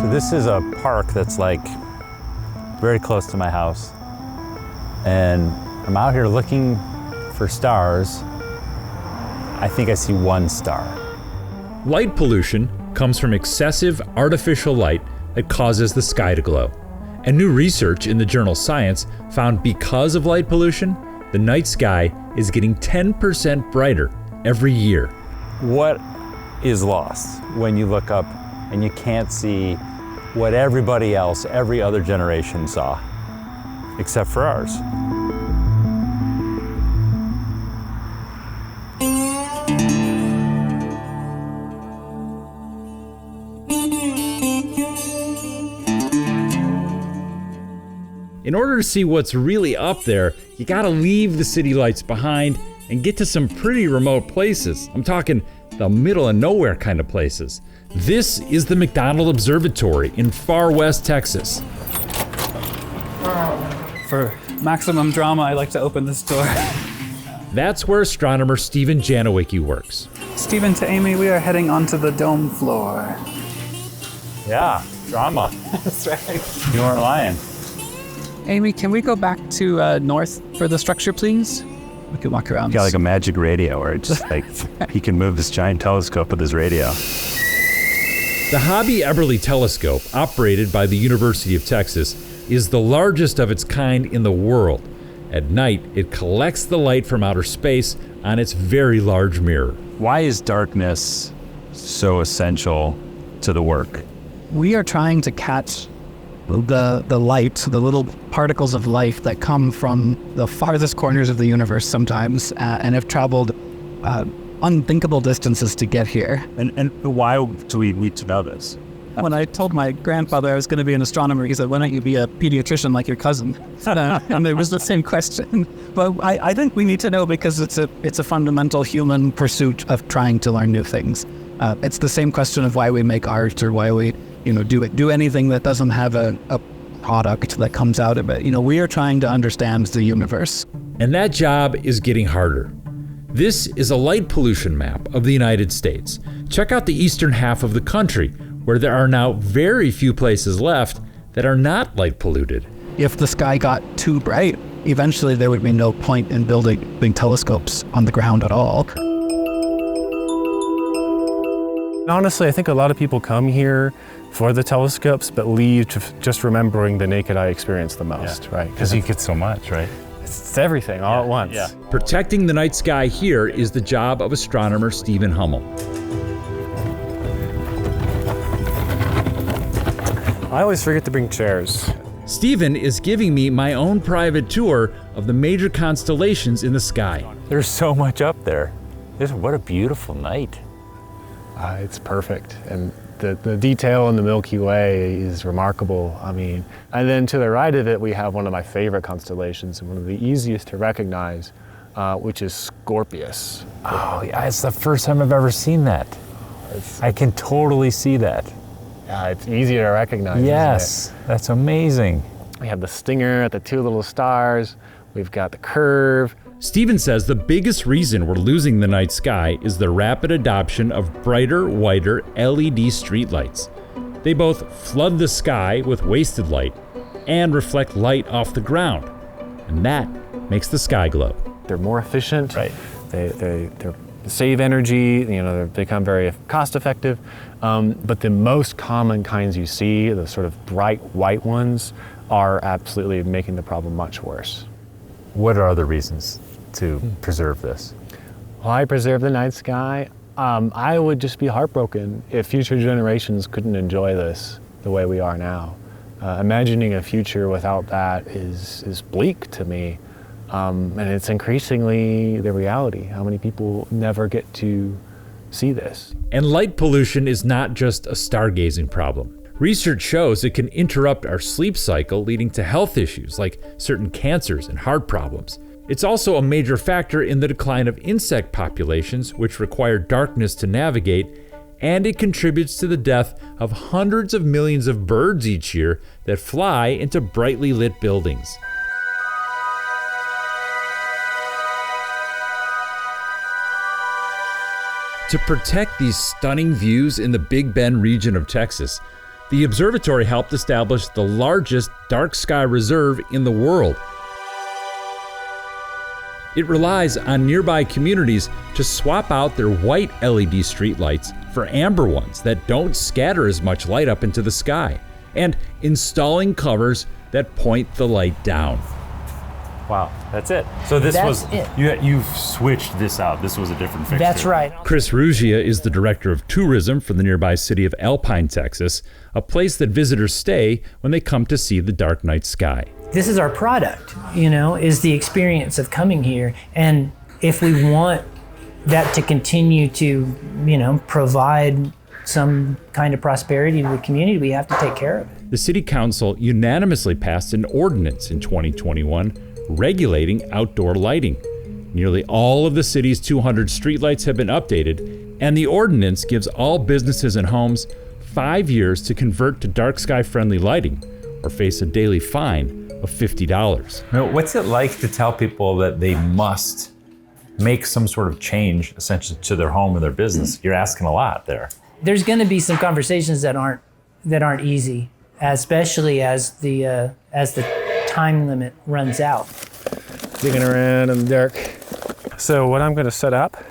So this is a park that's like very close to my house. And I'm out here looking for stars. I think I see one star. Light pollution comes from excessive artificial light that causes the sky to glow. And new research in the journal Science found because of light pollution, the night sky is getting 10% brighter every year. What is lost when you look up and you can't see what everybody else, every other generation saw, except for ours? In order to see what's really up there, you gotta leave the city lights behind and get to some pretty remote places. I'm talking the middle of nowhere kind of places. This is the McDonald Observatory in far west Texas. For maximum drama, I like to open this door. That's where astronomer Stephen Janowicki works. Stephen to Amy, we are heading onto the dome floor. Yeah, drama. That's right. You weren't lying. Amy, can we go back to north for the structure, please? We can walk around. He's got like a magic radio where it's just like he can move this giant telescope with his radio. The Hobby Eberly Telescope, operated by the University of Texas, is the largest of its kind in the world. At night, it collects the light from outer space on its very large mirror. Why is darkness so essential to the work? We are trying to catch the light, the little particles of light that come from the farthest corners of the universe sometimes and have traveled unthinkable distances to get here. And why do we need to know this? When I told my grandfather I was going to be an astronomer, he said, "Why don't you be a pediatrician like your cousin?" And it was the same question. But I think we need to know because it's a fundamental human pursuit of trying to learn new things. It's the same question of why we make art or why we do anything that doesn't have a product that comes out of it. We are trying to understand the universe. And that job is getting harder. This is a light pollution map of the United States. Check out the eastern half of the country, where there are now very few places left that are not light polluted. If the sky got too bright, eventually there would be no point in building big telescopes on the ground at all. Honestly, I think a lot of people come here for the telescopes, but leave just remembering the naked eye experience the most, right? Because you get so much, right? It's everything all at once. Yeah. Protecting the night sky here is the job of astronomer Stephen Hummel. I always forget to bring chairs. Stephen is giving me my own private tour of the major constellations in the sky. There's so much up there. What a beautiful night. It's perfect. And the detail in the Milky Way is remarkable. And then to the right of it, we have one of my favorite constellations and one of the easiest to recognize, which is Scorpius. Oh, yeah, it's the first time I've ever seen that. I can totally see that. Yeah, it's easy to recognize. Yes, that's amazing. We have the stinger at the two little stars. We've got the curve. Stephen says the biggest reason we're losing the night sky is the rapid adoption of brighter, whiter LED streetlights. They both flood the sky with wasted light and reflect light off the ground, and that makes the sky glow. They're more efficient. Right. They save energy. They become very cost effective. But the most common kinds you see, the sort of bright white ones, are absolutely making the problem much worse. What are other reasons to preserve this? Why preserve the night sky? I would just be heartbroken if future generations couldn't enjoy this the way we are now. Imagining a future without that is bleak to me. And it's increasingly the reality. How many people never get to see this? And light pollution is not just a stargazing problem. Research shows it can interrupt our sleep cycle, leading to health issues like certain cancers and heart problems. It's also a major factor in the decline of insect populations, which require darkness to navigate, and it contributes to the death of hundreds of millions of birds each year that fly into brightly lit buildings. To protect these stunning views in the Big Bend region of Texas, The observatory helped establish the largest dark sky reserve in the world. It relies on nearby communities to swap out their white LED streetlights for amber ones that don't scatter as much light up into the sky, and installing covers that point the light down. Wow, that's it. So this That's was, it. you've switched this out. This was a different fixture. That's right. Chris Ruggia is the director of tourism for the nearby city of Alpine, Texas, a place that visitors stay when they come to see the dark night sky. This is our product, is the experience of coming here. And if we want that to continue to, provide some kind of prosperity to the community, we have to take care of it. The city council unanimously passed an ordinance in 2021 regulating outdoor lighting. Nearly all of the city's 200 streetlights have been updated, and the ordinance gives all businesses and homes 5 years to convert to dark sky friendly lighting or face a daily fine of $50. Now, what's it like to tell people that they must make some sort of change essentially to their home or their business? You're asking a lot there. There's going to be some conversations that aren't easy, especially as the time limit runs out. Digging around in the dark. So what I'm going to set up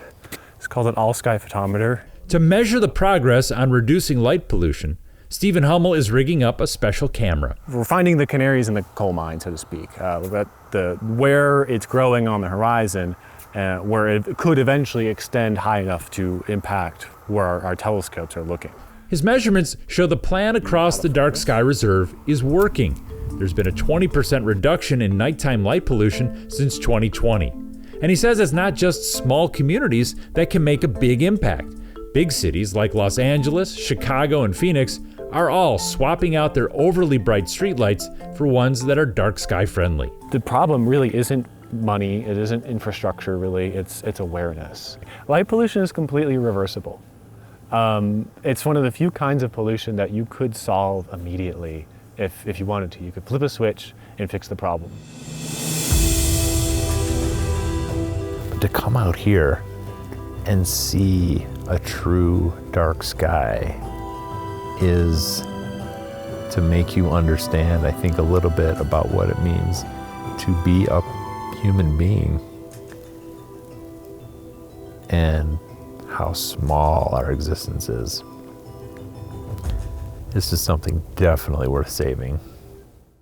is called an all-sky photometer. To measure the progress on reducing light pollution, Stephen Hummel is rigging up a special camera. We're finding the canaries in the coal mine, so to speak. Where it's growing on the horizon, where it could eventually extend high enough to impact where our telescopes are looking. His measurements show the plan across the dark sky reserve is working. There's been a 20% reduction in nighttime light pollution since 2020. And he says it's not just small communities that can make a big impact. Big cities like Los Angeles, Chicago, and Phoenix are all swapping out their overly bright streetlights for ones that are dark sky friendly. The problem really isn't money, it isn't infrastructure really, it's awareness. Light pollution is completely reversible. It's one of the few kinds of pollution that you could solve immediately if you wanted to. You could flip a switch and fix the problem. To come out here and see a true dark sky is to make you understand, I think, a little bit about what it means to be a human being and how small our existence is. This is something definitely worth saving.